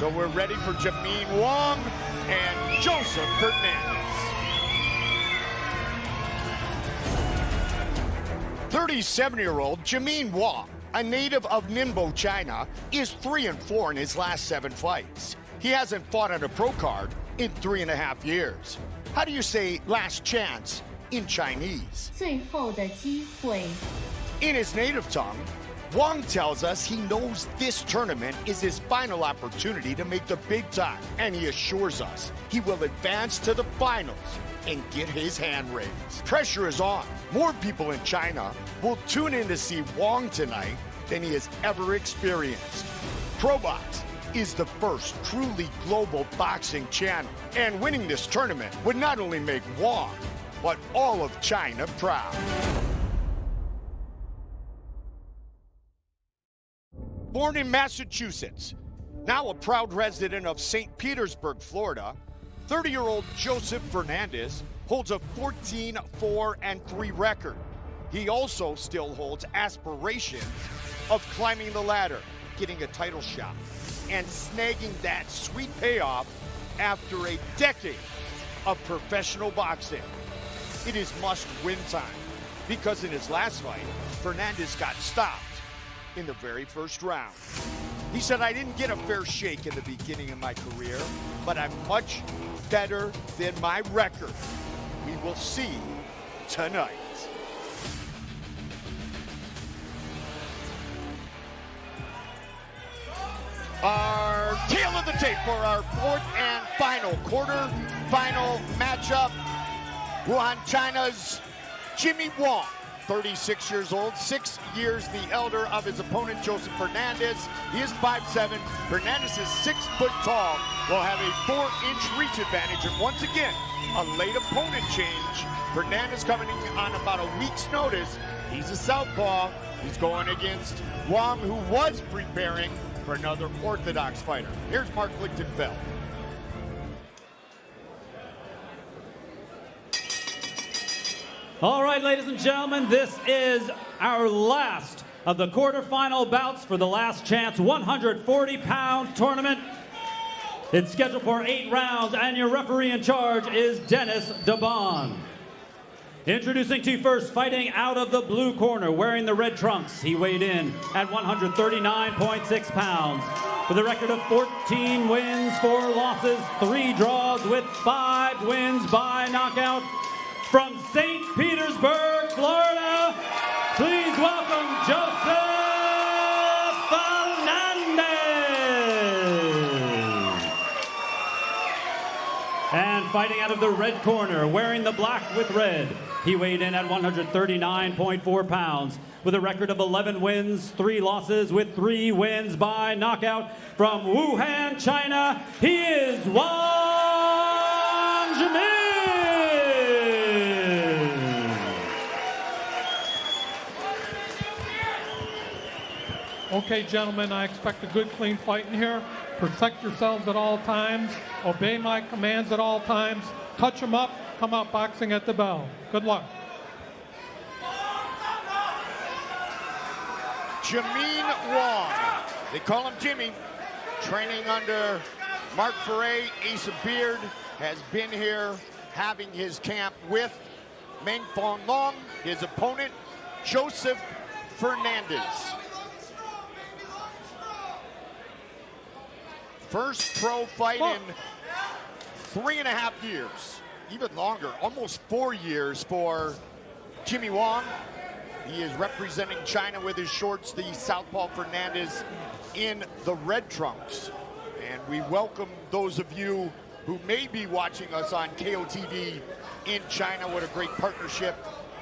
So we're ready for Zhimin Wang and Joseph Fernandez. 37-year-old Zhimin Wang, a native of Ningbo, China, is 3-4 in his last 7 fights. He hasn't fought on a pro card in 3.5 years. How do you say last chance in Chinese? 最后的机会. In his native tongue, Wang tells us he knows this tournament is his final opportunity to make the big time, and he assures us he will advance to the finals and get his hand raised. Pressure is on. More people in China will tune in to see Wang tonight than he has ever experienced. ProBox is the first truly global boxing channel, and winning this tournament would not only make Wang, but all of China proud. Born in Massachusetts, now a proud resident of St. Petersburg, Florida, 30-year-old Joseph Fernandez holds a 14-4-3 record. He also still holds aspirations of climbing the ladder, getting a title shot, and snagging that sweet payoff after a decade of professional boxing. It is must-win time, because in his last fight, Fernandez got stopped in the very first round. He said, I didn't get a fair shake in the beginning of my career, but I'm much better than my record. We will see tonight. Our tail of the tape for our 4th and final quarter-final matchup. Wuhan, China's Zhimin Wang, 36 years old, 6 years the elder of his opponent, Joseph Fernandez. He is 5'7". Fernandez is 6 foot tall, will have a 4-inch reach advantage. And once again, a late opponent change. Fernandez coming in on about a week's notice. He's a southpaw. He's going against Wang, who was preparing for another orthodox fighter. Here's Mark Lichtenfeld. All right, ladies and gentlemen, this is our last of the quarterfinal bouts for the last chance 140-pound tournament. It's scheduled for 8 rounds, and your referee in charge is Dennis DeBon. Introducing to you first, fighting out of the blue corner, wearing the red trunks. He weighed in at 139.6 pounds. With a record of 14 wins, 4 losses, 3 draws, with 5 wins by knockout. From St. Petersburg, Florida, please welcome Joseph Fernandez. And fighting out of the red corner, wearing the black with red, he weighed in at 139.4 pounds. With a record of 11 wins, 3 losses, with 3 wins by knockout. From Wuhan, China, he is Wang Zhimin. Okay, gentlemen, I expect a good, clean fight in here. Protect yourselves at all times. Obey my commands at all times. Touch them up. Come out boxing at the bell. Good luck. Zhimin Wang. They call him Jimmy. Training under Mark Ferre. Ace of Beard has been here having his camp with Meng Fong Long, his opponent, Joseph Fernandez. First pro fight in 3.5 years, even longer, almost 4 years for Zhimin Wang. He is representing China with his shorts, the southpaw Fernandez in the red trunks. And we welcome those of you who may be watching us on KOTV in China. What a great partnership.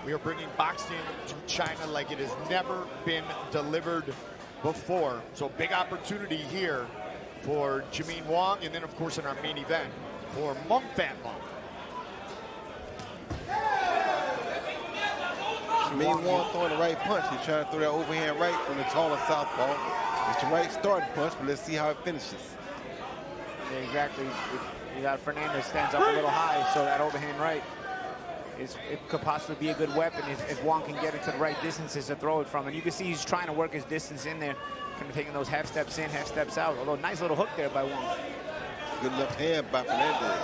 We are bringing boxing to China like it has never been delivered before. So big opportunity here for Zhimin Wang, and then of course in our main event for Meng Fan Long. Zhimin Wang throwing the right punch. He's trying to throw that overhand right from the taller southpaw. It's the right starting punch, but let's see how it finishes. Yeah, exactly. You got Fernandez stands up a little high, so that overhand right it could possibly be a good weapon if Wong can get it to the right distances to throw it from. And you can see he's trying to work his distance in there, kind of taking those half steps in, half steps out. Although nice little hook there by Wong. Good left hand by Fernandez.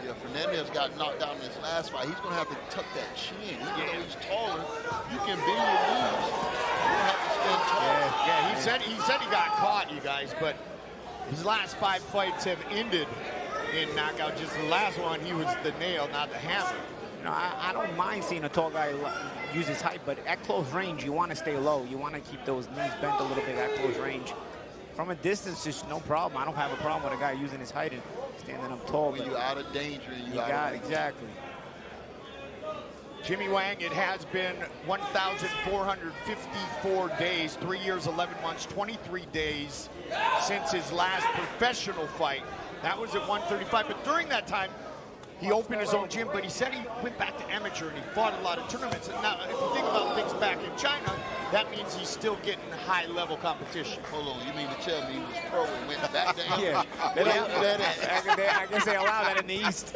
Yeah, Fernandez got knocked down in his last fight. He's going to have to tuck that chin. Even though he's taller, you can bend your knees. You don't have to stand tall. Yeah, he said he got caught, you guys, but his last 5 fights have ended in knockout. Just the last one, he was the nail, not the hammer. You know, I don't mind seeing a tall guy use his height, but at close range, you want to stay low. You want to keep those knees bent a little bit at close range. From a distance, it's no problem. I don't have a problem with a guy using his height and standing up tall. When you're out of danger, you got exactly. Jimmy Wang, it has been 1,454 days, 3 years, 11 months, 23 days since his last professional fight. That was at 135, but during that time, he opened his own gym, but he said he went back to amateur and he fought a lot of tournaments. And now, if you think about things back in China, that means he's still getting high-level competition. Hold on, you mean to tell me he was pro and went back to amateur? Yeah, I guess they allow that in the East.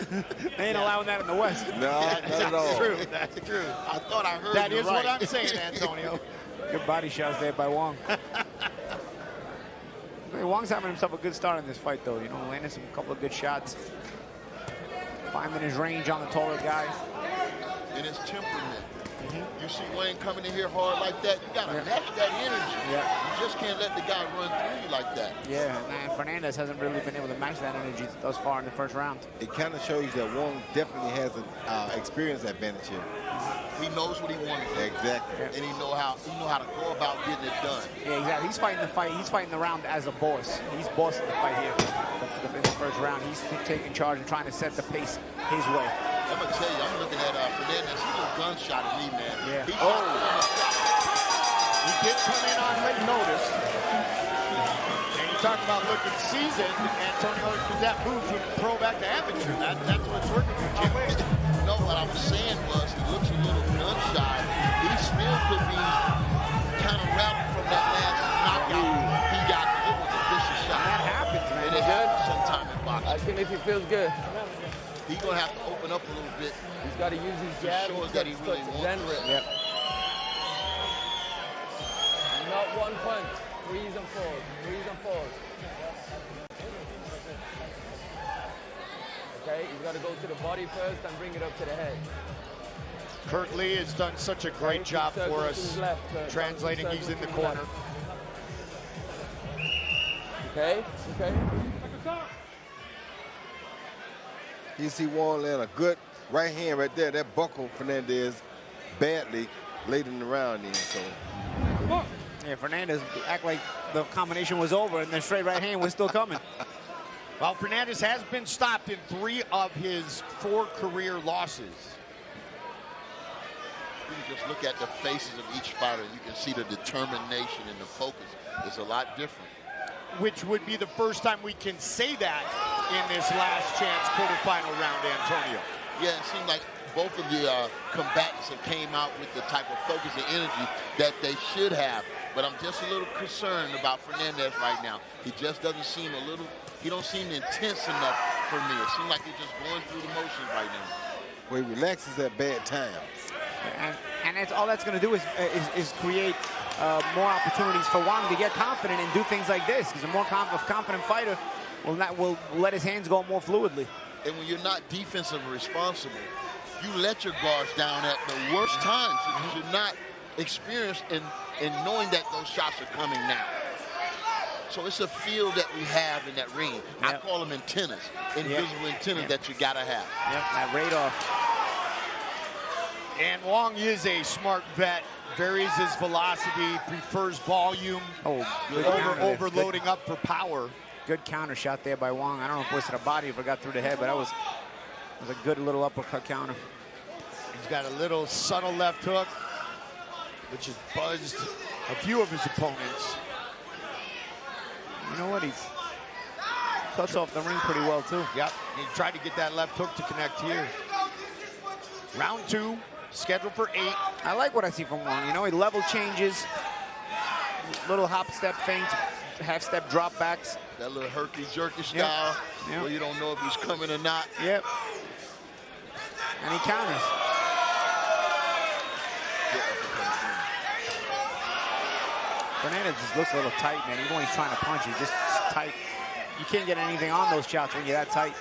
They ain't allowing that in the West. No, not at all. That's true. That's true. I thought I heard That you is right. what I'm saying, Antonio. Good body shots there by Wong. Wong's having himself a good start in this fight, though. You know, landing some couple of good shots. Finding his range on the taller guys. And his temperament. You see Wayne coming in here hard like that, you got to match that energy. Yeah. You just can't let the guy run through you like that. Yeah, and Fernandez hasn't really been able to match that energy thus far in the first round. It kind of shows that Wong definitely has an experience advantage here. He knows what he wants. Exactly. And he know how to go about getting it done. Yeah, exactly. He's fighting the fight. He's fighting the round as a boss. He's bossing the fight here. In the first round, he's taking charge and trying to set the pace his way. I'm gonna tell you, I'm looking at Fernandez. He's a gunshot at me, man. Yeah. He did come in on late notice. And you talk about looking seasoned, Antonio, that move from pro back to amateur. That's what's working for Jim. No, what I was saying was he looks a little gun-shy. He still could be kind of rattled from that last knockout he got. It was a vicious shot. That happens, man. And it happens sometime in boxing. Ask him if he feels good. He's going to have to open up a little bit. He's got to use his jab. Show us that he really wants it. Yep. Not one punch. Threes and fours. Threes and fours. Okay, he's got to go to the body first and bring it up to the head. Kurt Lee has done such a great job for us, translating. He's in the corner. Okay, okay. You see Wong land a good right hand right there. That buckled Fernandez badly late in the round. So. Yeah, Fernandez act like the combination was over and the straight right hand was still coming. Well, Fernandez has been stopped in 3 of his 4 career losses. You can just look at the faces of each fighter. You can see the determination and the focus. It's a lot different. Which would be the first time we can say that in this last chance quarterfinal round, Antonio. Yeah, it seemed like both of the combatants have came out with the type of focus and energy that they should have. But I'm just a little concerned about Fernandez right now. He just doesn't seem he don't seem intense enough for me. It seems like he's just going through the motions right now. Well, he relaxes at bad times. And that's all that's going to do is create more opportunities for Wang to get confident and do things like this. Because a more confident fighter will let his hands go more fluidly. And when you're not defensively responsible, you let your guards down at the worst times. You're not experienced in knowing that those shots are coming now. So it's a feel that we have in that ring. Yep. I call them antennas, invisible antennas that you gotta have. Yep, that radar. And Wong is a smart vet, varies his velocity, prefers volume, overloading up for power. Good counter shot there by Wong. I don't know if it was to the body or if it got through the head, but that was a good little uppercut counter. He's got a little subtle left hook, which has buzzed a few of his opponents. You know what? He cuts off the ring pretty well, too. Yep, he tried to get that left hook to connect here. Round 2, scheduled for 8. I like what I see from Wong. You know, he level changes, little hop step feint, half-step drop backs. That little herky-jerky style, Yep. where you don't know if he's coming or not. Yep. And he counters. Fernandez just looks a little tight, man. Even when he's trying to punch, he's just tight. You can't get anything on those shots when you're that tight.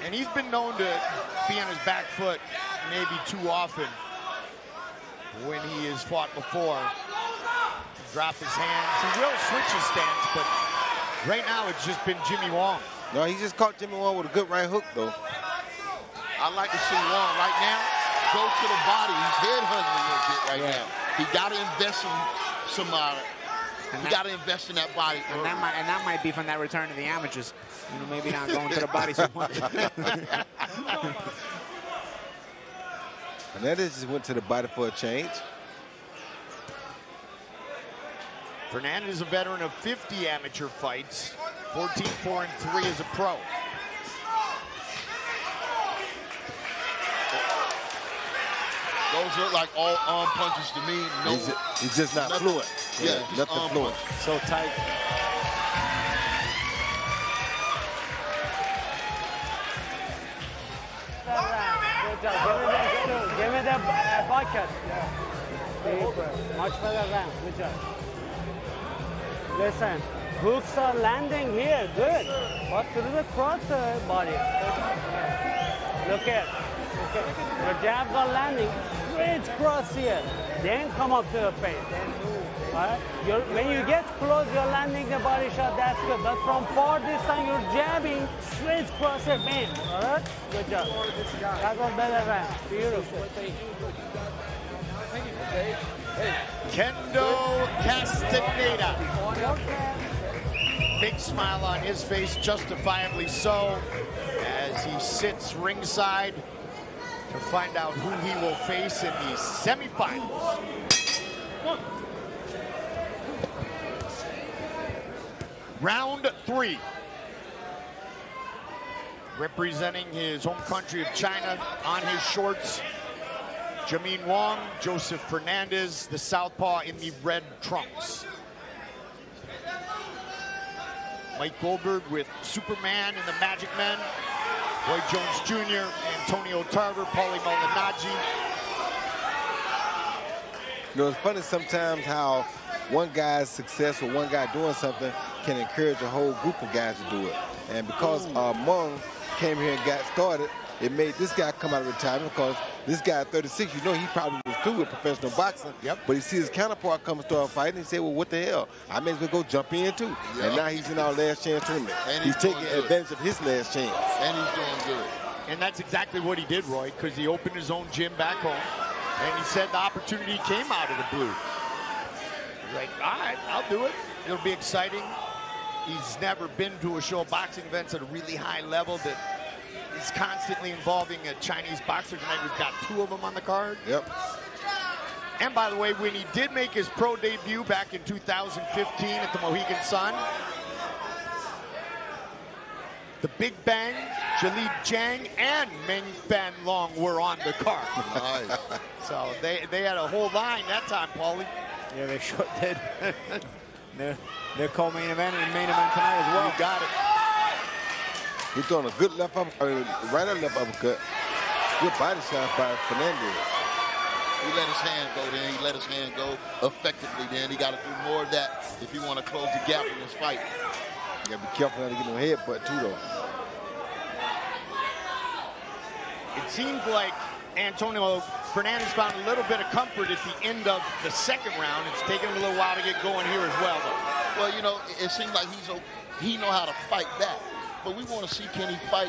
And he's been known to be on his back foot maybe too often when he has fought before. Drop his hands. He will switch his stance, but right now it's just been Jimmy Wong. No, he just caught Jimmy Wong with a good right hook, though. I'd like to see Wong right now go to the body. He's head-hunting a little bit right now. He got to invest in some. He got to invest in that body. And that might be from that return to the amateurs. You know, maybe not going to the body so much. Fernandez just went to the body for a change. Fernandez is a veteran of 50 amateur fights, 14-4-3 as a pro. Those look like all arm punches to me. No, he's just not fluent. Yeah, nothing fluent. So tight. Give me the bucket. Much better round. Good job. Listen, hooks are landing here. Good. But through the cross body. Look at. Your jabs are landing straight cross here. Then come up to the face. Then move. Right? When you get close, you're landing the body shot. That's good. But from far this time, you're jabbing straight cross here. Bam. All right? Good job. That was better round. Beautiful. Kendo Castaneda. Big smile on his face, justifiably so, as he sits ringside to find out who he will face in the semifinals. Round 3. Representing his home country of China on his shorts, Zhimin Wang, Joseph Fernandez, the southpaw in the red trunks. Mike Goldberg with Superman and the Magic Men, Roy Jones Jr., Antonio Tarver, Paulie Malignaggi. You know, it's funny sometimes how one guy's success or one guy doing something can encourage a whole group of guys to do it. And because Wong came here and got started, it made this guy come out of retirement, because this guy at 36, you know, he probably was through with professional boxing. Yep. But he sees his counterpart come and start fighting, and he said, well, what the hell? I may as well go jump in too. Yep. And now he's in our last chance tournament. And he's taking doing good. advantage of his last chance. And he's doing good. And that's exactly what he did, Roy, because he opened his own gym back home, and he said the opportunity came out of the blue. He's like, all right, I'll do it. It'll be exciting. He's never been to a show of boxing events at a really high level that is constantly involving a Chinese boxer. Tonight we've got 2 of them on the card. Yep. And by the way, when he did make his pro debut back in 2015 at the Mohegan Sun, the Big Bang, Jalid Zhang, and Meng Fan Long were on the card. Nice. So they had a whole line that time, Paulie. Yeah, they sure did. They're co-main event and main event tonight as well. You got it. He's throwing a good left uppercut, right or left uppercut. Good body shot by Fernandez. He let his hand go then. He let his hand go effectively then. He got to do more of that if you want to close the gap in this fight. You got to be careful not to get no headbutt too, though. It seemed like Antonio Fernandez found a little bit of comfort at the end of the second round. It's taken him a little while to get going here as well, though. Well, you know, it seems like he know how to fight back. But we want to see, can he fight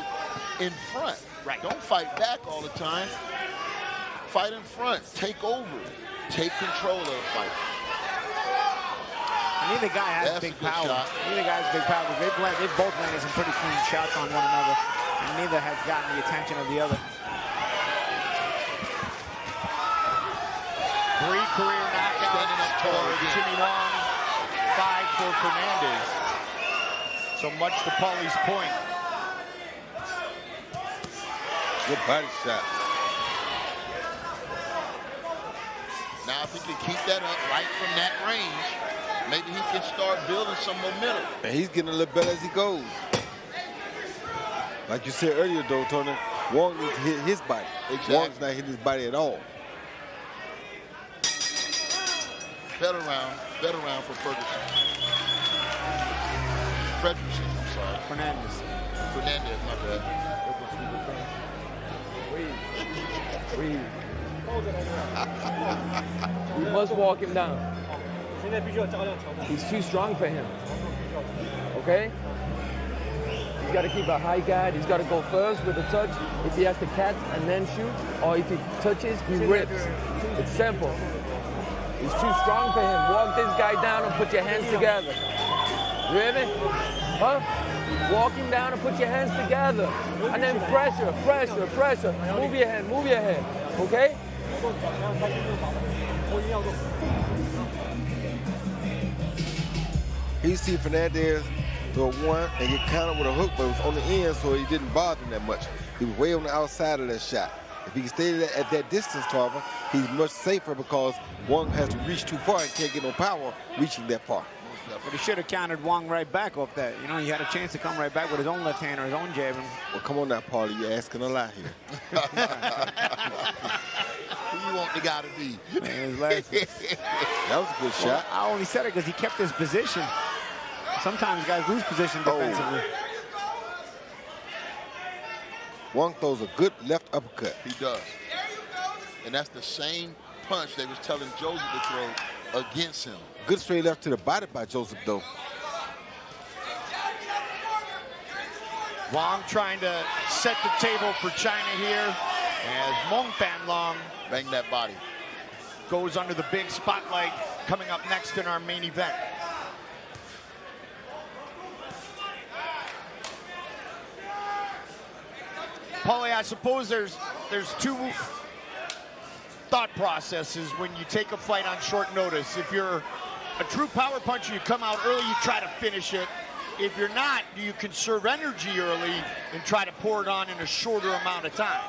in front? Right. Don't fight back all the time. Fight in front. Take over. Take control of the fight. Neither guy has big power. Neither guy has big power. They've both landed some pretty clean shots on one another, and neither has gotten the attention of the other. 3 career knockouts for Jimmy Wong, 5 for Fernandez. So much to Paulie's point. Good body shot. Now, if he can keep that up right from that range, Maybe he can start building some momentum. And he's getting a little better as he goes. Like you said earlier, though, Tony, Wong needs to hit his body. Exactly. Wong's not hitting his body at all. Better round for Ferguson. Fredrickson, I'm sorry. Fernandez, my bad. We must walk him down. He's too strong for him. Okay? He's got to keep a high guard. He's got to go first with a touch. If he has to catch and then shoot, or if he touches, he rips. It's simple. He's too strong for him. Walk this guy down and put your hands together. You hear me? Huh? Walk him down and put your hands together. And then pressure. Move your hand. Okay? He see Fernandez throw one and get countered with a hook, but it was on the end, so he didn't bother him that much. He was way on the outside of that shot. If he can stay at that distance, however, he's much safer because Wang has to reach too far and can't get no power reaching that far. But he should have countered Wong right back off that. You know, he had a chance to come right back with his own left hand or his own jab. Well, come on now, Paulie, you're asking a lot here. Who you want the guy to be? Man, that was a good shot. I only said it because he kept his position. Sometimes guys lose position defensively. Wang throws a good left uppercut. He does. And that's the same punch they was telling Joseph to throw against him. Good straight left to the body by Joseph, though. Wong trying to set the table for China here as Mong Fan Long bang that body. Goes under the big spotlight coming up next in our main event. Paulie, I suppose there's two thought processes when you take a fight on short notice. If you're a true power puncher, you come out early, you try to finish it. If you're not, do you conserve energy early and try to pour it on in a shorter amount of time?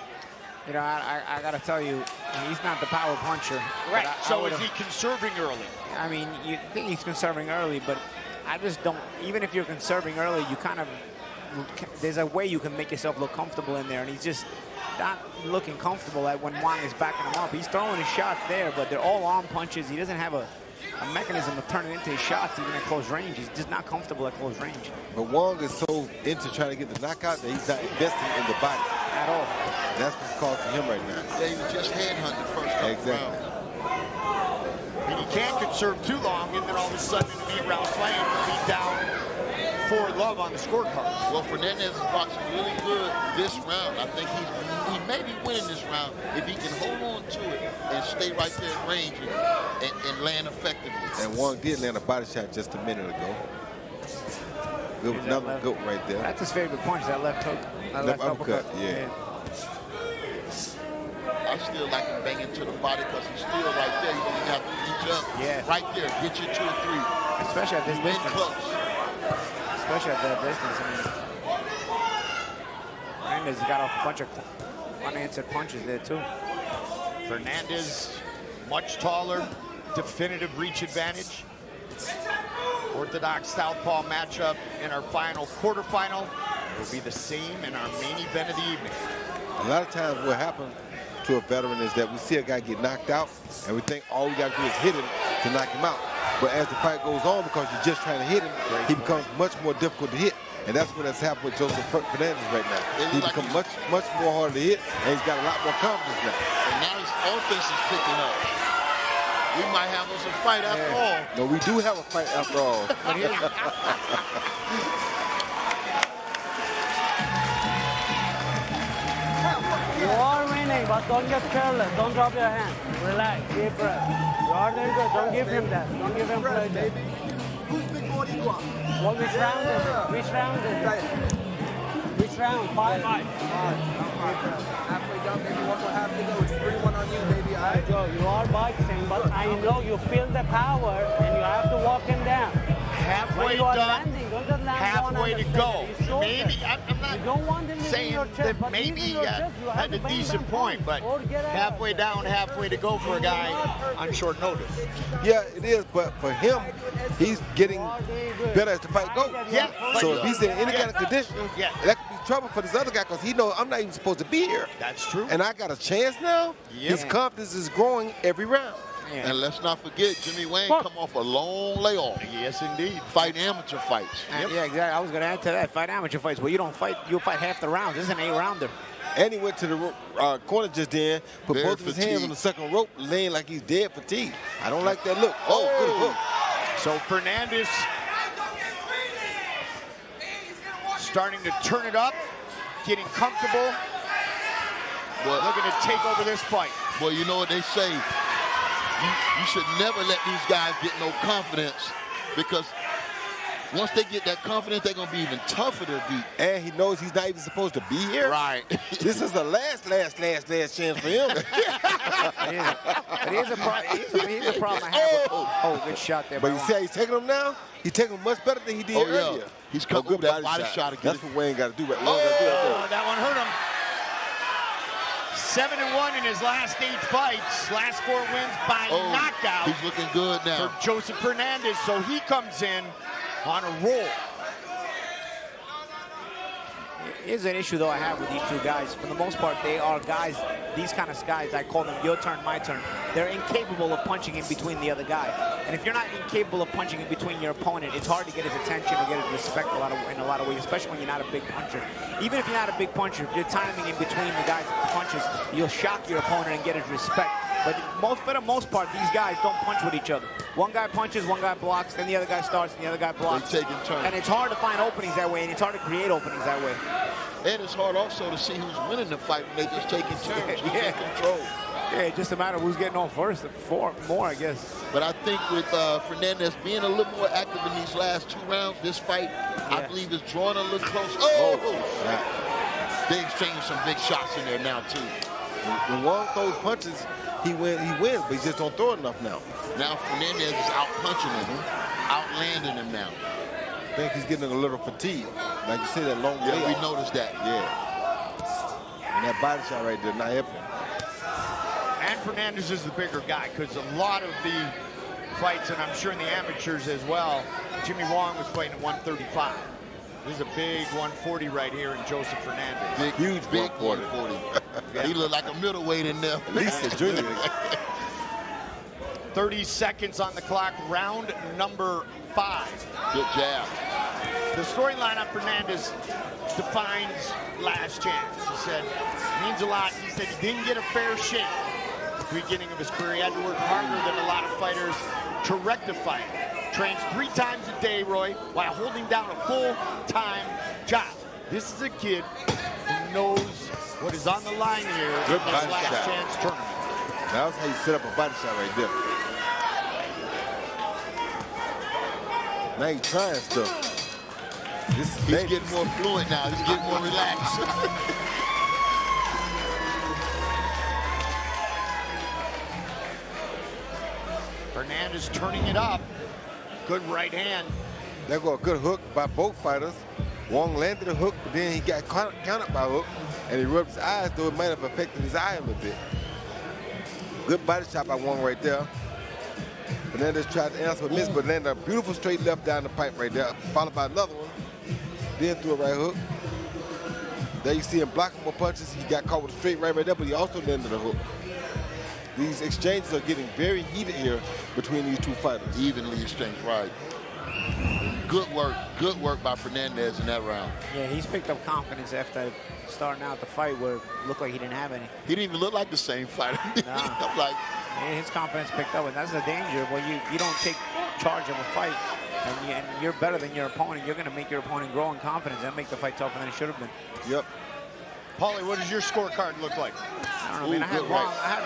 You know, I got to tell you, he's not the power puncher. Right, so is he conserving early? I mean, you think he's conserving early, but I just don't. Even if you're conserving early, you kind of, there's a way you can make yourself look comfortable in there, and he's just not looking comfortable at when Wang is backing him up. He's throwing his shots there, but they're all arm punches. He doesn't have a mechanism of turning into his shots even at close range. He's just not comfortable at close range. But Wang is so into trying to get the knockout that he's not investing in the body at all. That's what's costing him right now. Yeah, he was just headhunted first couple rounds. And he can't conserve too long, and then all of a sudden in the 8-round fight, he'll be down 4-love on the scorecard. Well, Fernandez is boxing really good this round. I think he may be winning this round if he can hold on to it and stay right there at range and land effectively. And Wang did land a body shot just a minute ago. Good, another good right there. That's his favorite punch, that left hook. That left uppercut. Yeah. I still like him banging to the body because he's still right there. You don't even have to reach up. Yeah. Right there. Get you 2 or 3. Especially at this distance. Close. Especially at that distance. I mean, Fernandez got off a bunch of unanswered punches there, too. Fernandez, much taller, definitive reach advantage. Orthodox southpaw matchup in our final quarterfinal will be the same in our main event of the evening. A lot of times what happens to a veteran is that we see a guy get knocked out and we think all we got to do is hit him to knock him out. But as the fight goes on, because you're just trying to hit him, he becomes much more difficult to hit. And that's what has happened with Joseph Fernandez right now. He becomes much more harder to hit, and he's got a lot more confidence now. And now his offense is picking up. We might have us a fight after all. No, we do have a fight after all. You are winning, but don't get careless. Don't drop your hand. Relax, deep breath. You are doing good. Don't give him that. Don't give him pressure. Who's big boy you want? Well, which round is it? Which round is it? Which round? 5? Halfway done, maybe one more half to go. It's 3-1 on you, baby. All right? Joe, you are boxing, but I know you feel the power, and you have to walk him down. Halfway when you are done. landing, don't just land one Halfway way to go. Maybe, I'm You don't want him saying your chest, that but maybe leaving he your chest, you have had to a bang decent them point, but or get out. halfway down, halfway to go for a guy on short notice. Yeah, it is, but for him, he's getting better as the fight goes. Yeah. So if he's in any kind of condition, Yeah. that could be trouble for this other guy because he knows I'm not even supposed to be here. That's true. And I got a chance now. Yep. His confidence is growing every round. Yeah. And let's not forget, Jimmy Wang come off a long layoff. Yes, indeed. Fighting amateur fights. Yeah, exactly. I was going to add to that. Fight amateur fights. Well, you don't fight. You'll fight half the rounds. This is an 8-rounder. And he went to the corner just then, put Very both of his hands fatigued. on the second rope, laying like he's dead fatigued. I don't like that look. Oh, good hook. So Fernandez starting to turn it up, getting comfortable, looking to take over this fight. Well, you know what they say. You should never let these guys get no confidence, because once they get that confidence, they're going to be even tougher to beat. And he knows he's not even supposed to be here. Right. This is the last chance for him. But here's a problem I have. Oh, good shot there. But by you Wong. see how he's taking him now? He's taking him much better than he did Oh, yeah. earlier. He's come good with that body shot again. That's what Wayne got to do. Oh, that one hurt him. 7-1 in his last 8 fights. Last 4 wins by knockout He's looking good now. for Joseph Fernandez. So he comes in on a roll. Here's an issue, though, I have with these two guys. For the most part, they are guys, these kind of guys, I call them your turn, my turn. They're incapable of punching in between the other guy. And if you're not incapable of punching in between your opponent, it's hard to get his attention or get his respect in a lot of ways, especially when you're not a big puncher. Even if you're not a big puncher, if you're timing in between the guys' punches, you'll shock your opponent and get his respect. But for the most part, these guys don't punch with each other. One guy punches, one guy blocks, then the other guy starts, and the other guy blocks. They take in turns. And it's hard to find openings that way, and it's hard to create openings that way. And it's hard also to see who's winning the fight when they just taking turns. Who's in control. Yeah, it's just a matter of who's getting on first, more, I guess. But I think with Fernandez being a little more active in these last 2 rounds, this fight, I believe, is drawing a little close. They exchanged some big shots in there now, too. When Wong throws punches, he wins, but he just don't throw enough now. Now Fernandez is out-punching him, outlanding him now. I think he's getting a little fatigued. Like you said, that long Yeah, layoff. we noticed that. Yeah. And that body shot right there, not helping. And Fernandez is the bigger guy, because a lot of the fights, and I'm sure in the amateurs as well, Jimmy Wong was fighting at 135. This is a big 140 right here in Joseph Fernandez. Big, huge, big 140. He looked like a middleweight in there. Lisa Jr. 30 seconds on the clock, round number 5. Good jab. The storyline on Fernandez defines last chance. He said, it means a lot. He said he didn't get a fair shake at the beginning of his career. He had to work harder than a lot of fighters to rectify it. Trains 3 times a day, Roy, while holding down a full-time job. This is a kid who knows what is on the line here in Good this body last shot. chance tournament. That's how you set up a body shot right there. Now he's trying stuff. He's getting more fluent now. He's getting more relaxed. Fernandez turning it up. Good right hand. There go a good hook by both fighters. Wong landed a hook, but then he got countered by a hook, and he rubbed his eyes, though it might have affected his eye a little bit. Good body shot by Wong right there. Fernandez tried to answer, but missed, but landed a beautiful straight left down the pipe right there, followed by another one. Then threw a right hook. There you see him blocking more punches. He got caught with a straight right there, but he also landed a hook. These exchanges are getting very heated here between these two fighters. Evenly exchanged, right. Good work by Fernandez in that round. Yeah, he's picked up confidence after starting out the fight where it looked like he didn't have any. He didn't even look like the same fighter. Nah. I'm like, yeah, his confidence picked up, and that's the danger. Well, you don't take charge of a fight, and you're better than your opponent. You're going to make your opponent grow in confidence and make the fight tougher than it should have been. Yep. Paulie, what does your scorecard look like? I don't know, man. I had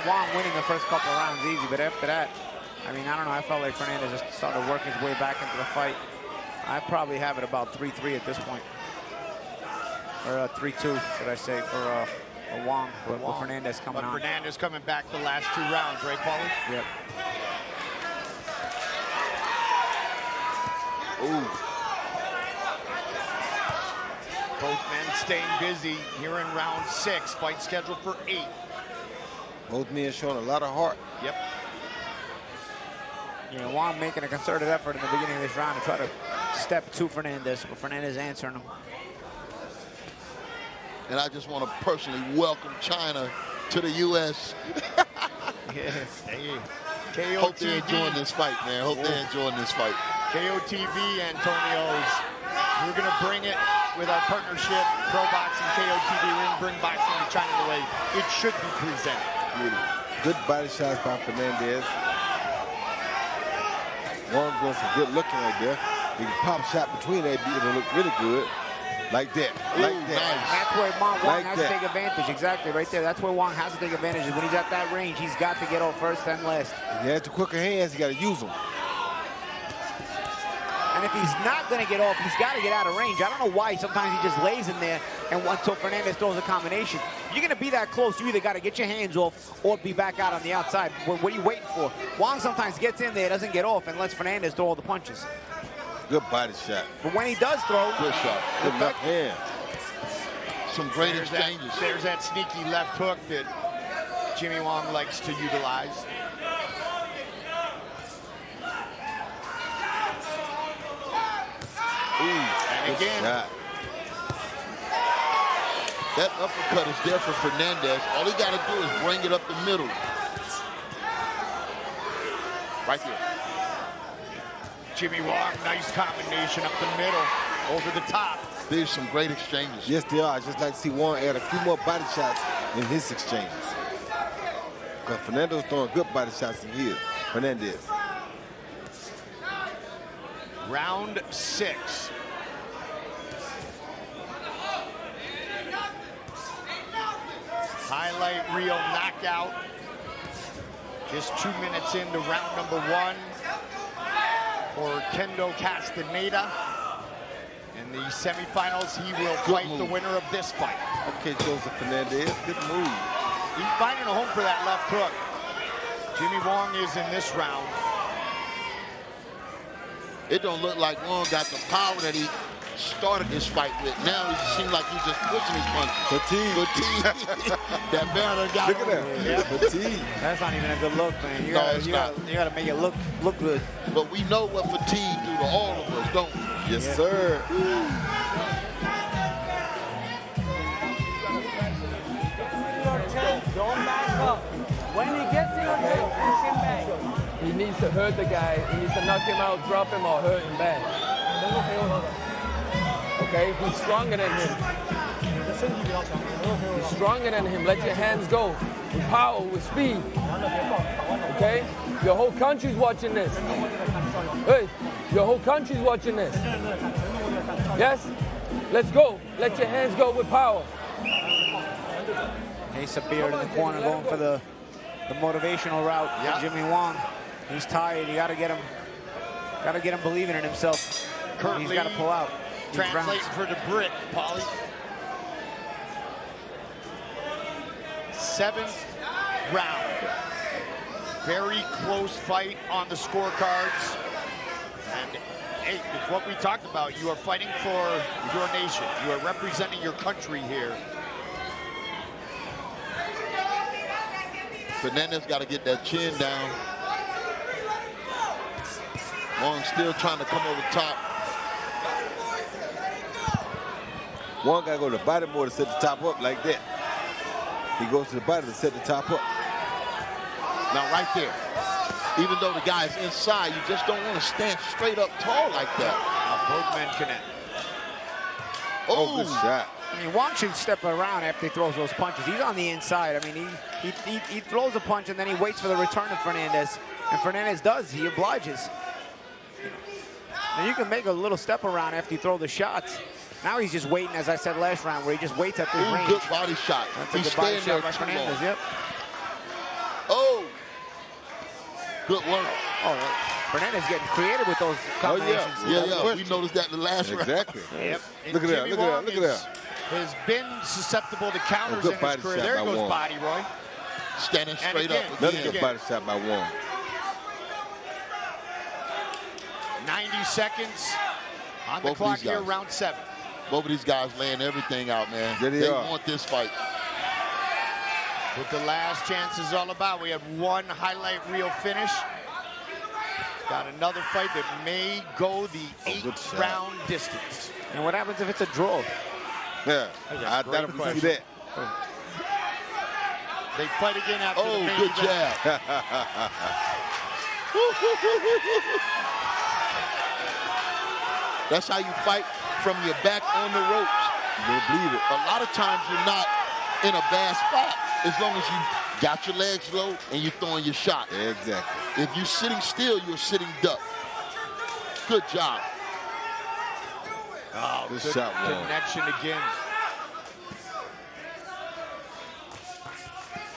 Wong winning the first couple of rounds easy, but after that, I mean, I don't know. I felt like Fernandez just started working his way back into the fight. I probably have it about 3-3 at this point. Or 3-2, should I say, for Wong, with Fernandez coming on. Fernandez coming back the last 2 rounds, right, Paulie? Yep. Ooh. staying busy here in round 6. Fight scheduled for 8. Both men showing a lot of heart. Yep. Yeah, Wong making a concerted effort in the beginning of this round to try to step to Fernandez, but Fernandez answering him. And I just want to personally welcome China to the U.S. KOTV. Hope they're enjoying this fight, man. Hope they're enjoying this fight. KOTV, Antonio's. We're going to bring it with our partnership, ProBox and KOTV. We're going to bring boxing to China the way it should be presented. Really good body shots by Fernandez. Wong doing some good looking right there. He can pop shot between that, it'll look really good. Like that, like that. Nice. That's where Wong Like has that. to take advantage. Exactly, right there. That's where Wong has to take advantage. When he's at that range, he's got to get off first and last. He has the quicker hands, he got to use them. And if he's not going to get off, he's got to get out of range. I don't know why sometimes he just lays in there and until Fernandez throws a combination. You're going to be that close, you either got to get your hands off or be back out on the outside. What are you waiting for? Wong sometimes gets in there, doesn't get off, and lets Fernandez throw all the punches. Good body shot. But when he does throw, Good shot. Good left hand. Some great There's exchanges. there's that sneaky left hook that Jimmy Wong likes to utilize. And Good again, shot. That uppercut is there for Fernandez. All he got to do is bring it up the middle. Right there. Jimmy Wong, nice combination up the middle, over the top. There's some great exchanges. Yes, they are. I just like to see Wong add a few more body shots in his exchanges. Because Fernando's throwing good body shots in here. Fernandez. Round 6. Highlight reel knockout. Just 2 minutes into round number 1 for Kendo Castaneda. In the semifinals, he will fight the winner of this fight. Okay, Joseph Fernandez, good move. He's finding a home for that left hook. Jimmy Wong is in this round. It don't look like Wong got the power that he started this fight with. Now it seems like he's just pushing his punches. Fatigue. That barrel got Look at that. Yeah. Fatigue. that's not even a good look, man. You No, gotta, it's you not. gotta, you gotta make it look good. But we know what fatigue do to all of us, don't we? Yes, sir. Don't back up. When he gets in your head, push him back. He needs to hurt the guy. He needs to knock him out, drop him, or hurt him bad. Okay, he's stronger than him. He's stronger than him. Let your hands go. With power, with speed. Okay? Your whole country's watching this. Hey, your whole country's watching this. Yes? Let's go. Let your hands go with power. Ace Beard in the corner going for the motivational route. Yeah. Jimmy Wong, he's tired. You got to get him believing in himself. Currently, he's got to pull out. these translating rounds. for the Brit, Paulie. 7th round. Very close fight on the scorecards. And hey, it's what we talked about. You are fighting for your nation. You are representing your country here. Fernandez got to get that chin down. Wong still trying to come over top. Wong got to go to the body more to set the top up like that. He goes to the body to set the top up. Now right there, even though the guy is inside, you just don't want to stand straight up tall like that. Both men connect. Oh, good shot. I mean, Wong should step around after he throws those punches. He's on the inside. I mean, he throws a punch and then he waits for the return of Fernandez. And Fernandez does. He obliges. Now you can make a little step around after you throw the shots. Now he's just waiting, as I said last round, where he just waits at the range. Good body shot. That's a He's good body staying shot there by too Fernandez. long. Yep. Oh, good work. Oh, Fernandez getting creative with those combinations. Yeah. We noticed that in the last round. Exactly. Yep. Look at that, Jimmy look at that, Wong look at that. Has been susceptible to counters good in his body career. shot There by goes Wong. Body Roy. Standing And straight again, up. Another again. good body shot by Wong. 90 seconds on the Both clock these here, guys. round 7. Both of these guys laying everything out, man. There They are. want this fight. What the last chance is all about. We have one highlight reel finish. Got another fight that may go the 8-round distance. And what happens if it's a draw? Yeah, I great thought see that. They fight again after the main Good event. jab. That's how you fight from your back on the ropes. You'll bleed it. A lot of times you're not in a bad spot as long as you got your legs low and you're throwing your shot. Exactly. If you're sitting still, you're sitting duck. Good job. Oh, Good good shot, Wong. connection again.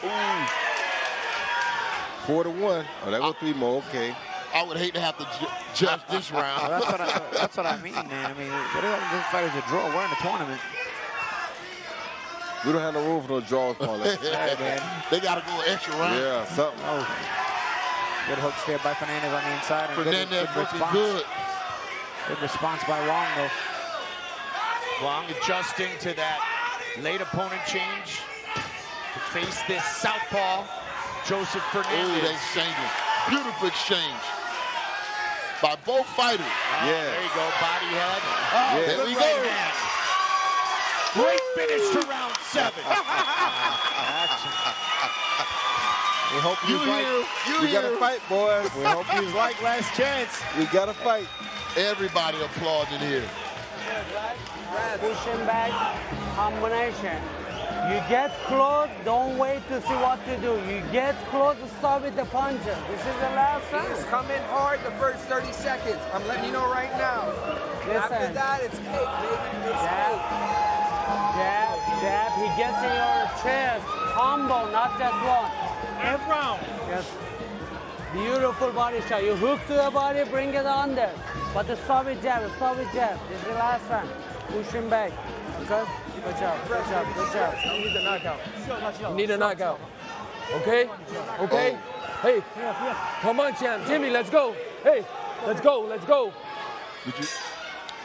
Ooh. 4-1. Oh, that was 3 more. Okay. I would hate to have to judge this round. That's what I mean, man. I mean, what if this fight is a draw? We're in a tournament. We don't have no room for no draws, Paulette. They got to go an extra round. Yeah, something. Oh. Good hooks there by Fernandez on the inside. And Fernandez good looking response. good. Good response by Wong, though. Wong adjusting to that late opponent change to face this southpaw, Joseph Ooh, Fernandez. they exchanging. Beautiful exchange by both fighters. Yeah. There you go, body head. Yeah. Good There we right go. hand. Great finish to round 7. We hope you like. We got to fight, boys. We hope you like last chance. We got to fight. Everybody applauding here. Push him back, combination. You get close, don't wait to see what to do. You get close to start with the punches. This is the last He's round. coming hard the first 30 seconds. I'm letting you know right now. After Listen. that, it's cake, baby. It's Jab, cake. jab, jab. He gets in your chest. Combo, not just one. Every round. Yes. Beautiful body shot. You hook to the body, bring it under. But the stop with jab, stop with jab. This is the last round. Push him back. Okay? Good job, good job, good job. You need the knockout. You need a knockout. Okay? Okay? Hey, come on, champ. Jimmy, let's go. Hey, let's go, let's go. Did you?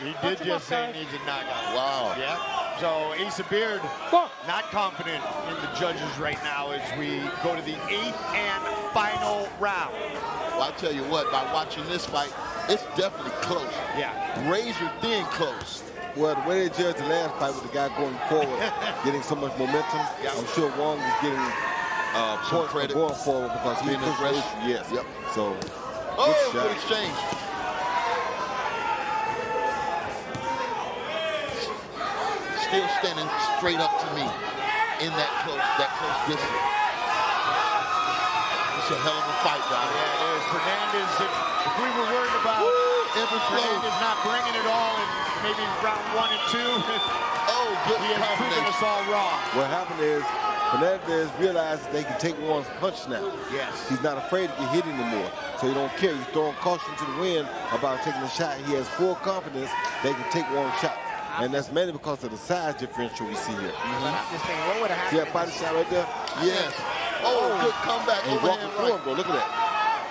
He did just say he needs a knockout. Wow. Yeah. So Asa Beard not confident in the judges right now as we go to the 8th and final round. Well, I tell you what, by watching this fight, it's definitely close. Yeah. Razor thin close. Well, the way they judged the last fight with the guy going forward, getting so much momentum, I'm sure Wong is getting points for credit. going forward because he's Being aggressive. Yes. Yep. So, Oh, good good shot. exchange. Still standing straight up to me in that close distance. It's a hell of a fight, guys. Yeah, it is. Fernandez, if we were worried about Every flow. Fernandez not bringing it all in maybe round 1 and 2, Oh, good he has proven us combination. all wrong. What happened is Fernandez realized they can take Wong's punch now. Yes. He's not afraid to get hit anymore, so he don't care. He's throwing caution to the wind about taking the shot. He has full confidence they can take Wong's shot. And that's mainly because of the size differential we see here. But I'm just saying, what would have See happened? that body shot right there? Yes. Oh, good comeback. And he's Overhand walking through him, right. bro. Look at that.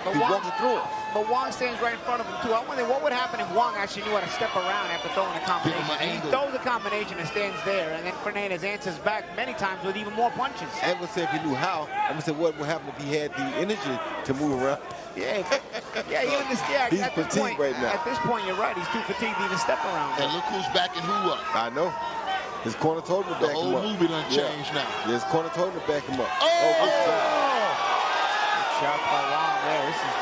But He's Wong- walking through him. But Wong stands right in front of him, too. I wonder what would happen if Wong actually knew how to step around after throwing a combination. Give him an He angle. throws a combination and stands there, and then Fernandez answers back many times with even more punches. I'm gonna say if he knew how, I'm gonna say what would happen if he had the energy to move around. Yeah, yeah, even this, yeah. He's at this fatigued point, right now. At this point, you're right. He's too fatigued to even step around. And look who's backing who up. I know. His corner told him to The back him whole up. movie done changed now. Yeah, his corner told him to back him up. Oh! Good shot. Shot by Wong there. This is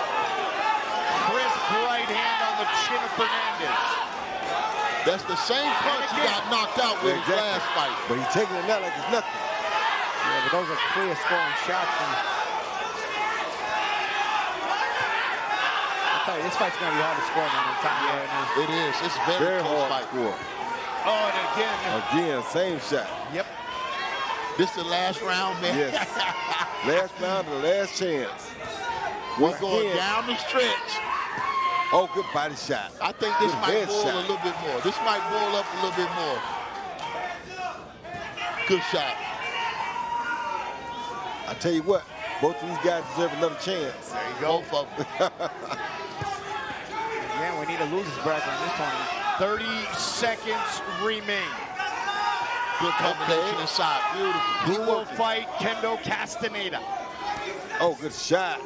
Crisp right hand on the chin of Fernandez. That's the same punch he got knocked out with his Exactly. last fight. But he's taking it now like it's nothing. yeah, but those are clear scoring shots. And I'll tell you, this fight's gonna be hard to score, man. I'm telling you right now. It is. It's a very, Very close hard fight. score. Oh, and again. Again, same shot. Yep. This the last round, man. Yes. Last round, the last chance. Once We're going again. down the stretch. Oh, good body shot. I think this Good might head boil shot. a little bit more. This might boil up a little bit more. Good shot. I tell you what, both of these guys deserve another chance. There you go. Both of them. Again, we need a loser's bracket in this tournament. 30 seconds remain. Good combination inside. Beautiful. Who will fight Kendo Castaneda? Oh, good shot.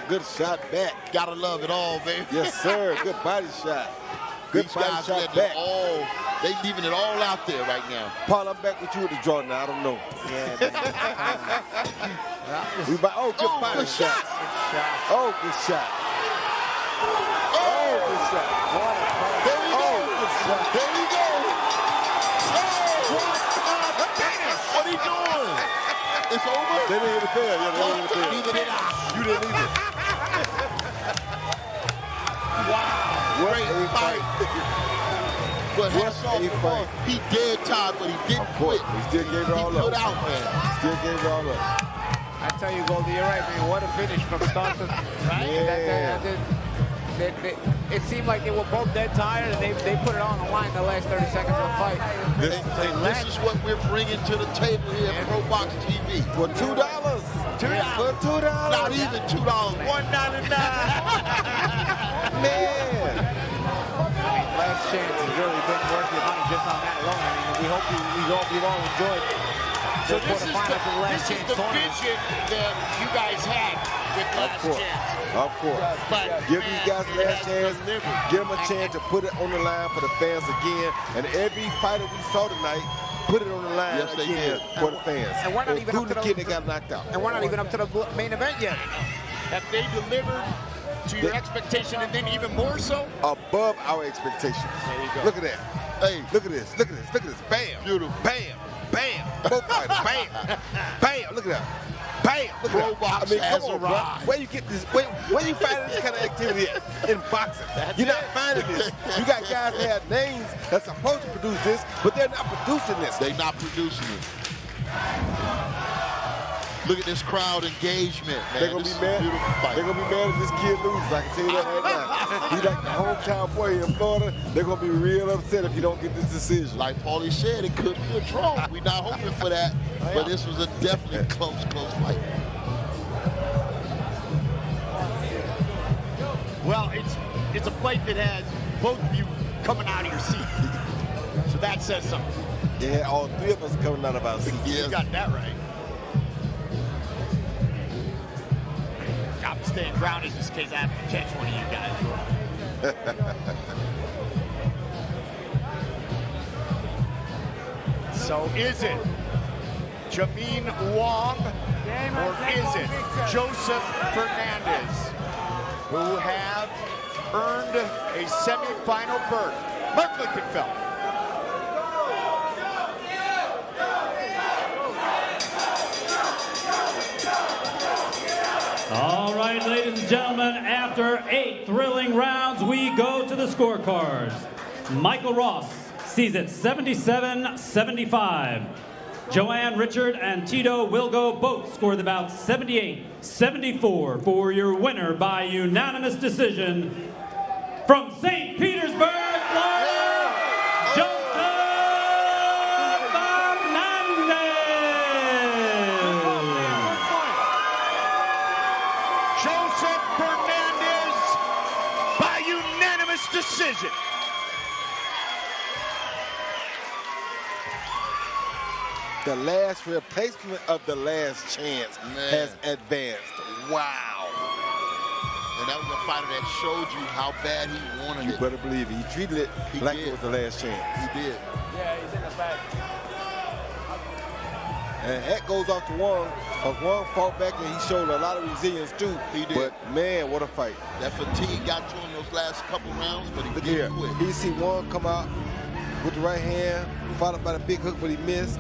Good shot back. Gotta love it all, baby. Yes, sir. Good body shot. Good These body guys shot letting back. it all, they leaving it all out there right now. Paul, I'm back with you with the draw now. I don't know. Yeah, We good body good shot. shot. Oh, good shot. Oh, good shot. There we go. Good shot. There we go. What are you doing? It's over? They didn't hit the bell. Yeah, they didn't hit the bell. Neither did I. You didn't either. Wow. What Great a fight. But hats off to Wong. He dead tired, but he didn't quit. He still gave it all He up. put out, man. Still gave it all up. I tell you, Goldie, you're right, man. What a finish from start to right. Yeah. It seemed like they were both dead tired, and they put it on the line in the last 30 seconds of the fight. This is what we're bringing to the table here at ProBoxTV. For $2. For $2. Not even $2. $1.99. Man. Last chance has really been worth your money just on that alone. I mean, we hope we've all enjoyed So the this is quarterfinals of the last the chance tournament. vision that you guys had with Last Chance. Of course. But Give man, these guys a it last has chance. delivered. Give them a chance to put it on the line for the fans again. And every fighter we saw tonight put it on the line Yes, they again did. for the fans. And we're not even up to the kid that got knocked out. And we're not even up to the main event yet. Have they delivered to your expectation and then even more so? Above our expectations. There you go. Look at that. Hey, Look at this. Look at this. Look at this. Bam. beautiful. Bam. Bam. Both fighters. Bam. Bam. Look at that. Bam. Look at that. ProBox has come on, bro. arrived. Where you get this? Where you finding this kind of activity at? In boxing? You're not finding this. You got guys that have names that's supposed to produce this, but they're not producing this. They not producing it. Look at this crowd engagement, man. They're gonna This be is mad. a beautiful fight. They're gonna be mad if this kid loses. I can tell you that right now. He's like the hometown boy in Florida. They're gonna be real upset if you don't get this decision. Like Paulie said, it could be a draw. We're not hoping for that, but this was a definitely close fight. Well, it's a fight that has both of you coming out of your seat. So that says something. Yeah, all three of us coming out of our seats. You got that right. I'm staying grounded just in case I have to catch one of you guys. So is it Zhimin Wang or is it Joseph Fernandez who have earned a semifinal berth? Mark Lichtenfeld. All right, ladies and gentlemen, after 8 thrilling rounds, we go to the scorecards. Michael Ross sees it 77-75. Joanne Richard and Tito Wilgo both score the bout 78-74 for your winner by unanimous decision from St. Petersburg, Florida, Joseph Fernandez by unanimous decision. The last replacement of the Last Chance has advanced. Wow. And that was a fighter that showed you how bad he wanted You it. better believe it. He treated it like it was the Last Chance. He did. Yeah, he's in the back. And that goes off to Wong. Wong fought back and he showed a lot of resilience too. He did. But man, what a fight. That fatigue got to him those last couple rounds, but he Look here. didn't quit. He see Wong come out with the right hand, followed by the big hook, but he missed.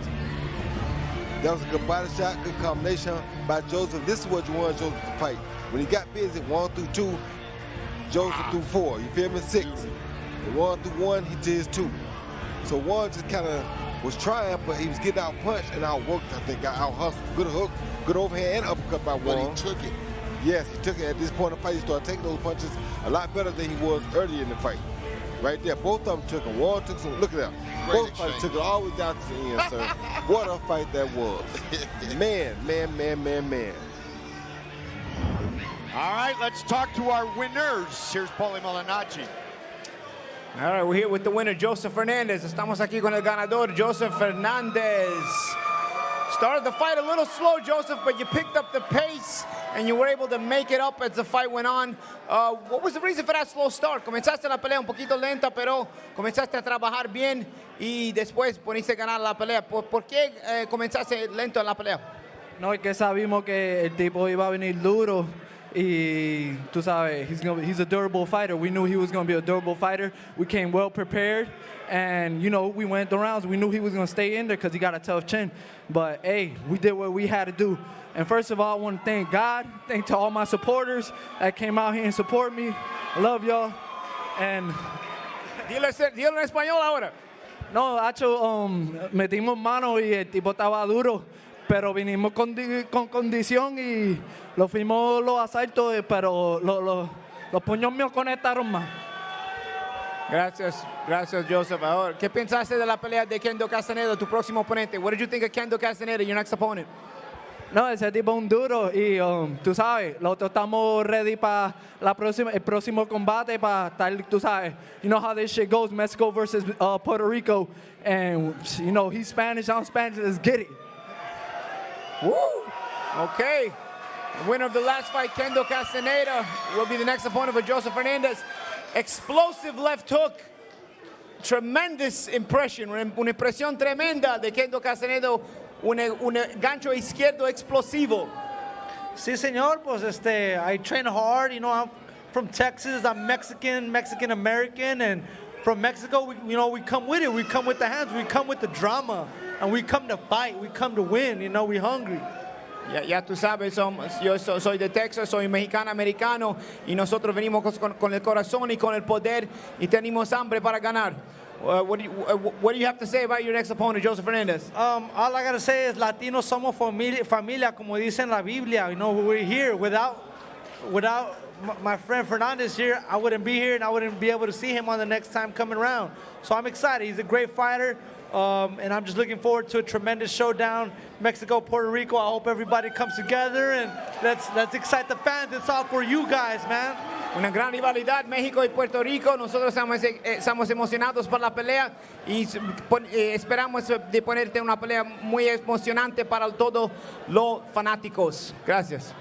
That was a good body shot, good combination by Joseph. This is what you want Joseph to fight. When he got busy, 1 through 2, Joseph through 4. You feel me? 6. And 1 through 1, he did his 2. So Wong just kind of was trying, but he was getting out punched and outworked. I think got out hustled. Good hook, good overhand and uppercut by But Wong. he took it. Yes, he took it. At this point in the fight, he started taking those punches a lot better than he was earlier in the fight. Right there, both of them took him. Wong took some. Look at that. Both fighters took it all the way down to the end, sir. What a fight that was. Man. All right, let's talk to our winners. Here's Paulie Malignaggi. All right, we're here with the winner, Joseph Fernandez. Estamos aquí con el ganador, Joseph Fernandez. Started the fight a little slow, Joseph, but you picked up the pace and you were able to make it up as the fight went on. What was the reason for that slow start? Comenzaste la pelea un poquito lenta, pero comenzaste a trabajar bien y después pudiste ganar la pelea. ¿Por qué comenzaste lento en la pelea? No, es que sabíamos que el tipo iba a venir duro y tú sabes, he's a durable fighter. We knew he was going to be a durable fighter. We came well prepared and, you know, we went the rounds. We knew he was going to stay in there because he got a tough chin. But, hey, we did what we had to do. And first of all, I want to thank God, thank to all my supporters that came out here and support me. I love y'all. And Dilo en español ahora. no, Hacho, metimos mano y el tipo estaba duro, pero vinimos con condición y lo fuimos los asaltos, pero los puños míos conectaron más. Gracias, Joseph. Ahora, ¿qué pensaste de la pelea de Kendo Castaneda, tu próximo oponente? What did you think of Kendo Castaneda, your next opponent? No, ese tipo es un duro y tú sabes, nosotros estamos ready para el próximo combate para estar, tú sabes, you know how this shit goes, Mexico versus Puerto Rico, and you know, he's Spanish, I'm Spanish, let's get it. Woo! Okay. The winner of the last fight, Kendo Castaneda, will be the next opponent for Joseph Fernandez. Explosive left hook. Tremendous impression. Una impresión tremenda de Kendo Castaneda. Un gancho izquierdo explosivo. Sí, señor. Pues I train hard. You know, I'm from Texas. I'm Mexican American, and from Mexico, we come with it. We come with the hands. We come with the drama, and we come to fight. We come to win. You know, we're hungry. Ya tú sabes, yo soy de Texas, soy mexicano-americano y nosotros venimos con el corazón y con el poder y tenemos hambre para ganar. What do you have to say about your next opponent, Joseph Fernandez? All I gotta say is Latinos somos familia, como dice en la Biblia. You know, we're here. Without my friend Fernandez here, I wouldn't be here and I wouldn't be able to see him on the next time coming around. So I'm excited. He's a great fighter. And I'm just looking forward to a tremendous showdown, Mexico, Puerto Rico. I hope everybody comes together and let's excite the fans. It's all for you guys, man. Una gran rivalidad, México y Puerto Rico. Nosotros estamos emocionados por la pelea y esperamos de ponerte una pelea muy emocionante para todos los fanáticos. Gracias.